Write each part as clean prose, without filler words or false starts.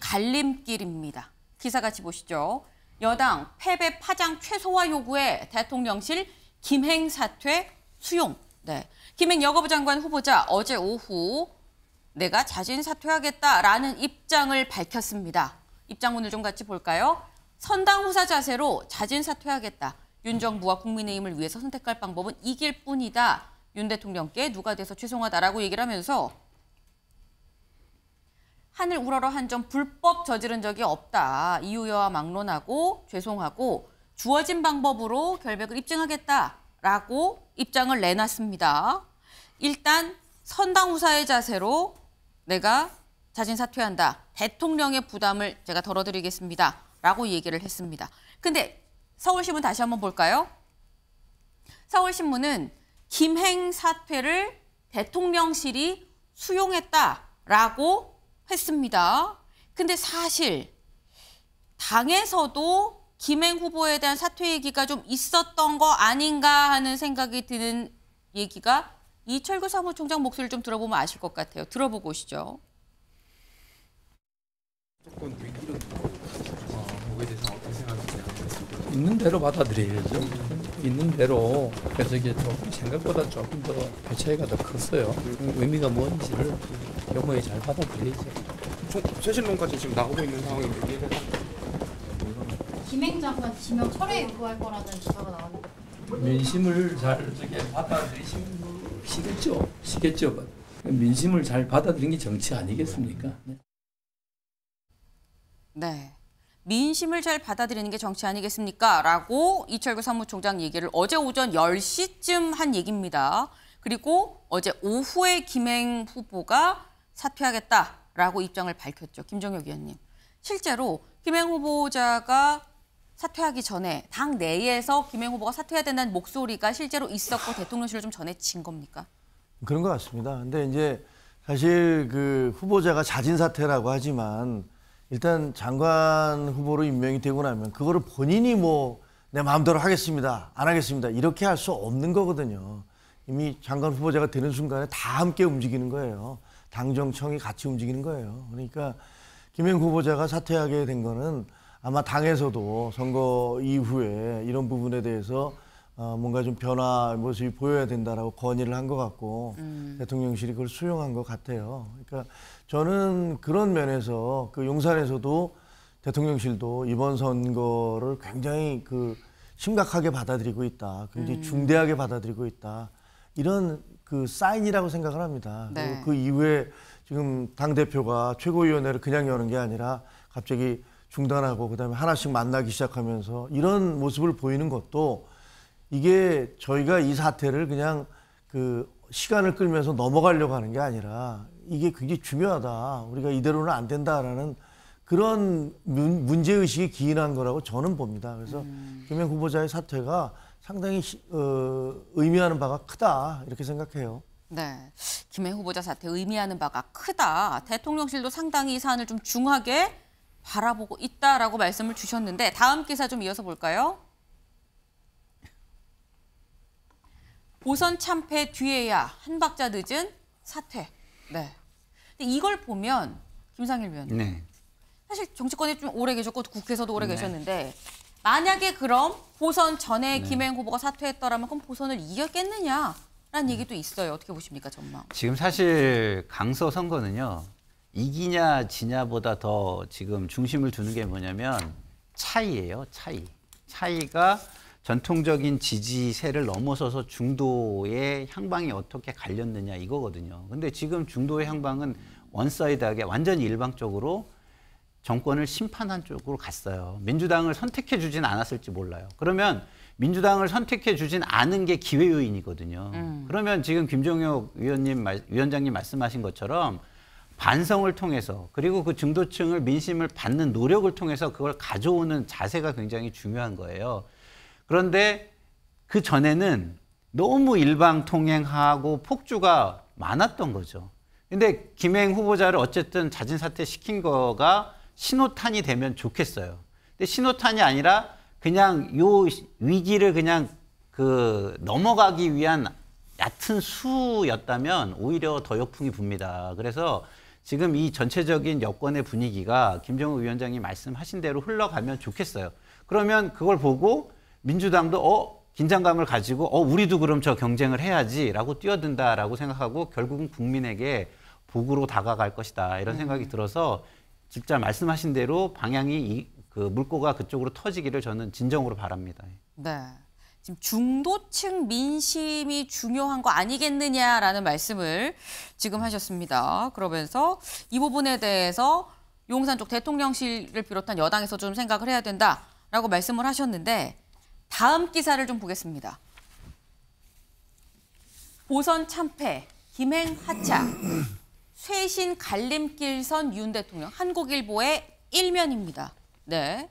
갈림길입니다. 기사 같이 보시죠. 여당 패배 파장 최소화 요구에 대통령실 김행 사퇴 수용. 네, 김행 여가부 장관 후보자 어제 오후 내가 자진 사퇴하겠다라는 입장을 밝혔습니다. 입장 오늘 좀 같이 볼까요? 선당 후사 자세로 자진 사퇴하겠다. 윤 정부와 국민의힘을 위해서 선택할 방법은 이길 뿐이다. 윤 대통령께 누가 돼서 죄송하다라고 얘기를 하면서 하늘 우러러 한 점 불법 저지른 적이 없다. 이유여와 막론하고 죄송하고 주어진 방법으로 결백을 입증하겠다라고 입장을 내놨습니다. 일단 선당 후사의 자세로 내가 자진 사퇴한다. 대통령의 부담을 제가 덜어드리겠습니다. 라고 얘기를 했습니다. 근데 서울신문 다시 한번 볼까요? 서울신문은 김행 사퇴를 대통령실이 수용했다라고 했습니다. 근데 사실 당에서도 김행 후보에 대한 사퇴 얘기가 좀 있었던 거 아닌가 하는 생각이 드는 얘기가 이철규 사무총장 목소리를 좀 들어보면 아실 것 같아요. 들어보고 오시죠. 조건 위기로 보게 돼서 어떻게 생각하시나요? 있는 대로 받아들여야죠. 있는 대로. 그래서 이게 좀 생각보다 조금 더 그 차이가 더 컸어요. 의미가 뭔지를 경무에 잘 받아들여야죠. 최신론까지 지금 나오고 있는 상황인데 김행 장관 지명 철회 요구할 거라는 기사가 나왔는데 민심을 잘 받아들이시겠죠. 민심을 잘 받아들이는 게 정치 아니겠습니까? 네. 민심을 잘 받아들이는 게 정치 아니겠습니까? 라고 이철규 사무총장 얘기를 어제 오전 10시쯤 한 얘기입니다. 그리고 어제 오후에 김행 후보가 사퇴하겠다라고 입장을 밝혔죠. 김종혁 위원님. 실제로 김행 후보자가 사퇴하기 전에 당 내에서 김행 후보가 사퇴해야 된다는 목소리가 실제로 있었고 대통령실로 좀 전해진 겁니까? 그런 것 같습니다. 근데 이제 사실 그 후보자가 자진 사퇴라고 하지만 일단 장관 후보로 임명이 되고 나면 그거를 본인이 뭐 내 마음대로 하겠습니다, 안 하겠습니다 이렇게 할 수 없는 거거든요. 이미 장관 후보자가 되는 순간에 다 함께 움직이는 거예요. 당정청이 같이 움직이는 거예요. 그러니까 김행 후보자가 사퇴하게 된 거는 아마 당에서도 선거 이후에 이런 부분에 대해서 뭔가 좀 변화 모습이 보여야 된다라고 건의를 한 것 같고 대통령실이 그걸 수용한 것 같아요. 그러니까 저는 그런 면에서 그 용산에서도 대통령실도 이번 선거를 굉장히 심각하게 받아들이고 있다. 굉장히 중대하게 받아들이고 있다. 이런 그 사인이라고 생각을 합니다. 네. 그리고 그 이후에 지금 당대표가 최고위원회를 그냥 여는 게 아니라 갑자기 중단하고 그다음에 하나씩 만나기 시작하면서 이런 모습을 보이는 것도 이게 저희가 이 사태를 그냥 시간을 끌면서 넘어가려고 하는 게 아니라 이게 굉장히 중요하다. 우리가 이대로는 안 된다라는 그런 문제의식이 기인한 거라고 저는 봅니다. 그래서 김행 후보자의 사퇴가 상당히 의미하는 바가 크다 이렇게 생각해요. 네, 김행 후보자 사퇴 의미하는 바가 크다. 대통령실도 상당히 이 사안을 좀 중하게 바라보고 있다라고 말씀을 주셨는데 다음 기사 좀 이어서 볼까요? 보선 참패 뒤에야 한 박자 늦은 사퇴. 네. 근데 이걸 보면 김상일 위원님. 네. 사실 정치권에 좀 오래 계셨고 국회에서도 오래 계셨는데 만약에 그럼 보선 전에 김행 후보가 사퇴했더라면 그럼 보선을 이겼겠느냐라는 얘기도 있어요. 어떻게 보십니까, 전망? 지금 사실 강서 선거는요. 이기냐 지냐보다 더 지금 중심을 두는 게 뭐냐면 차이예요. 차이가 전통적인 지지세를 넘어서서 중도의 향방이 어떻게 갈렸느냐 이거거든요. 근데 지금 중도의 향방은 원사이드하게 완전히 일방적으로 정권을 심판한 쪽으로 갔어요. 민주당을 선택해 주진 않았을지 몰라요. 그러면 민주당을 선택해 주진 않은 게 기회 요인이거든요. 그러면 지금 김종혁 위원장님 말씀하신 것처럼 반성을 통해서 그리고 그 중도층을 민심을 받는 노력을 통해서 그걸 가져오는 자세가 굉장히 중요한 거예요. 그런데 그 전에는 너무 일방통행하고 폭주가 많았던 거죠. 근데 김행 후보자를 어쨌든 자진 사퇴시킨 거가 신호탄이 되면 좋겠어요. 근데 신호탄이 아니라 그냥 요 위기를 그냥 넘어가기 위한 얕은 수였다면 오히려 더 역풍이 붑니다. 그래서 지금 이 전체적인 여권의 분위기가 김정은 위원장이 말씀하신 대로 흘러가면 좋겠어요. 그러면 그걸 보고 민주당도 긴장감을 가지고 우리도 그럼 저 경쟁을 해야지라고 뛰어든다라고 생각하고 결국은 국민에게 복으로 다가갈 것이다 이런 생각이 들어서 진짜 말씀하신 대로 방향이 그 물꼬가 그쪽으로 터지기를 저는 진정으로 바랍니다. 네. 지금 중도층 민심이 중요한 거 아니겠느냐라는 말씀을 지금 하셨습니다. 그러면서 이 부분에 대해서 용산 쪽 대통령실을 비롯한 여당에서 좀 생각을 해야 된다라고 말씀을 하셨는데 다음 기사를 좀 보겠습니다. 보선 참패, 김행 하차, 쇄신 갈림길선 윤 대통령, 한국일보의 일면입니다. 네.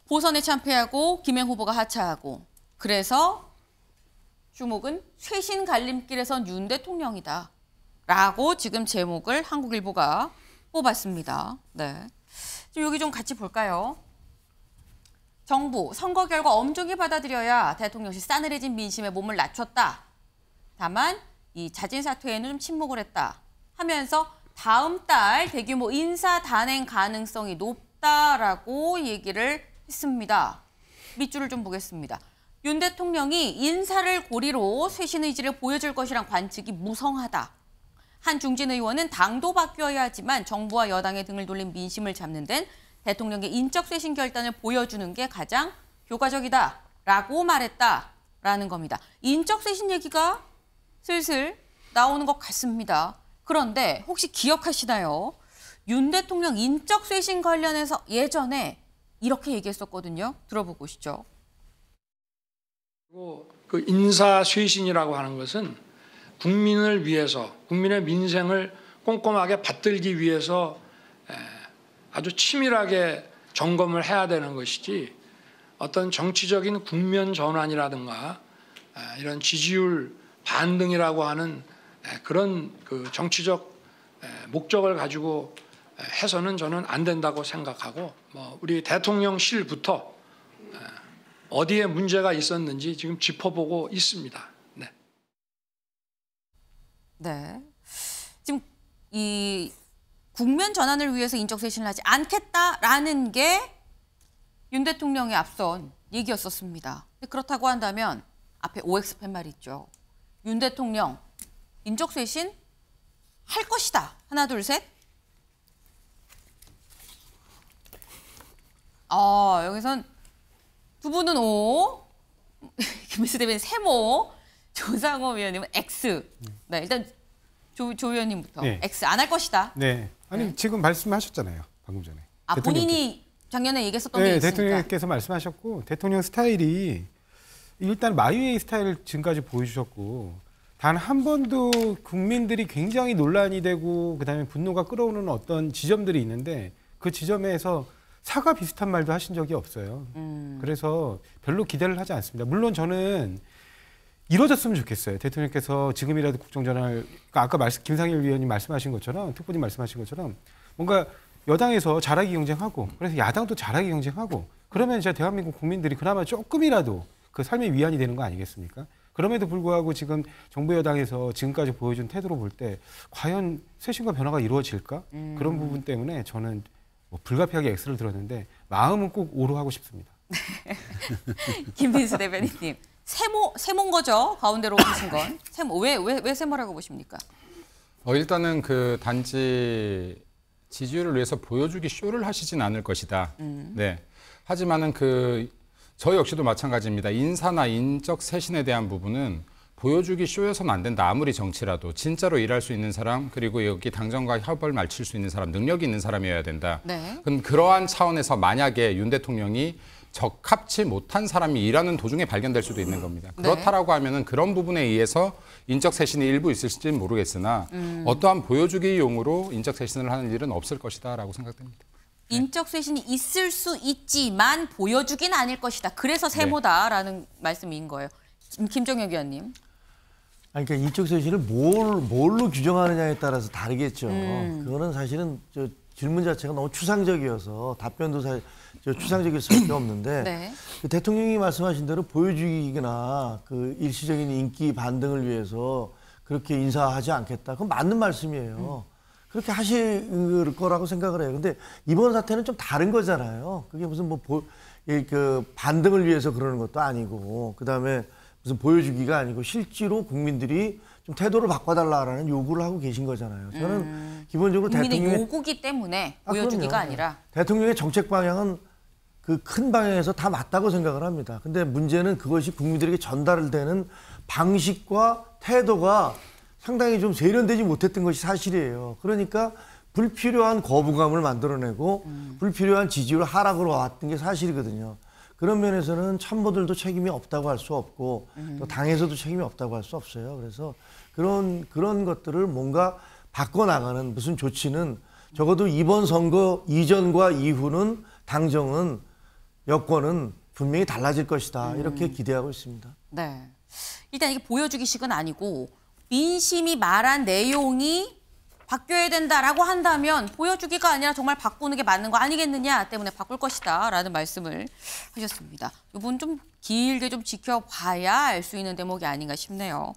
보선에 참패하고 김행 후보가 하차하고 그래서 주목은 쇄신 갈림길에선 윤 대통령이다. 라고 지금 제목을 한국일보가 뽑았습니다. 네. 지금 여기 좀 같이 볼까요? 정부, 선거 결과 엄중히 받아들여야 대통령실 싸늘해진 민심에 몸을 낮췄다. 다만 이 자진 사퇴에는 좀 침묵을 했다. 하면서 다음 달 대규모 인사 단행 가능성이 높다라고 얘기를 했습니다. 밑줄을 좀 보겠습니다. 윤 대통령이 인사를 고리로 쇄신 의지를 보여줄 것이란 관측이 무성하다. 한 중진 의원은 당도 바뀌어야 하지만 정부와 여당의 등을 돌린 민심을 잡는 데는 대통령의 인적 쇄신 결단을 보여주는 게 가장 효과적이다라고 말했다라는 겁니다. 인적 쇄신 얘기가 슬슬 나오는 것 같습니다. 그런데 혹시 기억하시나요? 윤 대통령 인적 쇄신 관련해서 예전에 이렇게 얘기했었거든요. 들어보고 오시죠. 그 인사 쇄신이라고 하는 것은 국민을 위해서, 국민의 민생을 꼼꼼하게 받들기 위해서 아주 치밀하게 점검을 해야 되는 것이지 어떤 정치적인 국면 전환이라든가 이런 지지율 반등이라고 하는 그런 그 정치적 목적을 가지고 해서는 저는 안 된다고 생각하고 우리 대통령실부터 어디에 문제가 있었는지 지금 짚어보고 있습니다. 네. 네. 지금 이 국면 전환을 위해서 인적 쇄신을 하지 않겠다라는 게 윤 대통령의 앞선 얘기였었습니다. 그렇다고 한다면 앞에 OX 팻말이 있죠. 윤 대통령 인적 쇄신 할 것이다. 하나, 둘, 셋. 여기선 두 분은 O, 김민수 대변인 세모, 조상호 위원님은 X. 네, 일단 조 위원님부터 네. X 안 할 것이다. 네. 아니 네. 지금 말씀하셨잖아요. 방금 전에. 본인이 작년에 얘기했었던 게 네, 있으니까. 대통령께서 말씀하셨고 대통령 스타일이 일단 마이웨이 스타일을 지금까지 보여주셨고 단 한 번도 국민들이 굉장히 논란이 되고 그다음에 분노가 끌어오는 어떤 지점들이 있는데 그 지점에서 사과 비슷한 말도 하신 적이 없어요. 그래서 별로 기대를 하지 않습니다. 물론 저는 이루어졌으면 좋겠어요. 대통령께서 지금이라도 국정전환을 그러니까 아까 김상일 위원님 말씀하신 것처럼 특보님 말씀하신 것처럼 뭔가 여당에서 잘하기 경쟁하고 그래서 야당도 잘하기 경쟁하고 그러면 이제 대한민국 국민들이 그나마 조금이라도 그 삶의 위안이 되는 거 아니겠습니까? 그럼에도 불구하고 지금 정부 여당에서 지금까지 보여준 태도로 볼 때 과연 쇄신과 변화가 이루어질까? 그런 부분 때문에 저는 불가피하게 X를 들었는데 마음은 꼭 O로 하고 싶습니다. 김민수 대변인님. 세모인 거죠? 가운데로 오신 건. 세모. 왜 세모라고 보십니까? 일단은 그 단지 지지율을 위해서 보여주기 쇼를 하시진 않을 것이다. 네. 하지만은 저 역시도 마찬가지입니다. 인사나 인적 쇄신에 대한 부분은 보여주기 쇼여서는 안 된다. 아무리 정치라도 진짜로 일할 수 있는 사람 그리고 여기 당정과 협업을 맞출 수 있는 사람, 능력이 있는 사람이어야 된다. 네. 그럼 그러한 차원에서 만약에 윤 대통령이 적합치 못한 사람이 일하는 도중에 발견될 수도 있는 겁니다. 그렇다라고 하면은 그런 부분에 의해서 인적 쇄신이 일부 있을지는 모르겠으나 어떠한 보여주기용으로 인적 쇄신을 하는 일은 없을 것이다라고 생각됩니다. 인적 쇄신이 있을 수 있지만 보여주긴 아닐 것이다. 그래서 세모다라는 말씀인 거예요. 김종혁 위원님. 그러니까 인적 쇄신을 뭘로 규정하느냐에 따라서 다르겠죠. 그거는 사실은 질문 자체가 너무 추상적이어서 답변도 추상적일 수밖에 없는데 네. 그 대통령이 말씀하신 대로 보여주기나 그 일시적인 인기 반등을 위해서 그렇게 인사하지 않겠다. 그건 맞는 말씀이에요. 그렇게 하실 거라고 생각을 해요. 근데 이번 사태는 좀 다른 거잖아요. 그게 무슨 그 반등을 위해서 그러는 것도 아니고, 그 다음에 무슨 보여주기가 아니고 실제로 국민들이 좀 태도를 바꿔달라라는 요구를 하고 계신 거잖아요. 저는 기본적으로 국민의 대통령의 요구기 때문에 보여주기가 그럼요. 아니라. 대통령의 정책 방향은 그 큰 방향에서 다 맞다고 생각을 합니다. 근데 문제는 그것이 국민들에게 전달되는 방식과 태도가 상당히 좀 세련되지 못했던 것이 사실이에요. 그러니까 불필요한 거부감을 만들어내고 불필요한 지지율 하락으로 왔던 게 사실이거든요. 그런 면에서는 참모들도 책임이 없다고 할 수 없고 또 당에서도 책임이 없다고 할 수 없어요. 그래서 그런 것들을 뭔가 바꿔나가는 무슨 조치는 적어도 이번 선거 이전과 이후는 당정은 여권은 분명히 달라질 것이다. 이렇게 기대하고 있습니다. 네. 일단 이게 보여주기식은 아니고 민심이 말한 내용이 바뀌어야 된다라고 한다면 보여주기가 아니라 정말 바꾸는 게 맞는 거 아니겠느냐 때문에 바꿀 것이다 라는 말씀을 하셨습니다. 이분 좀 길게 좀 지켜봐야 알 수 있는 대목이 아닌가 싶네요.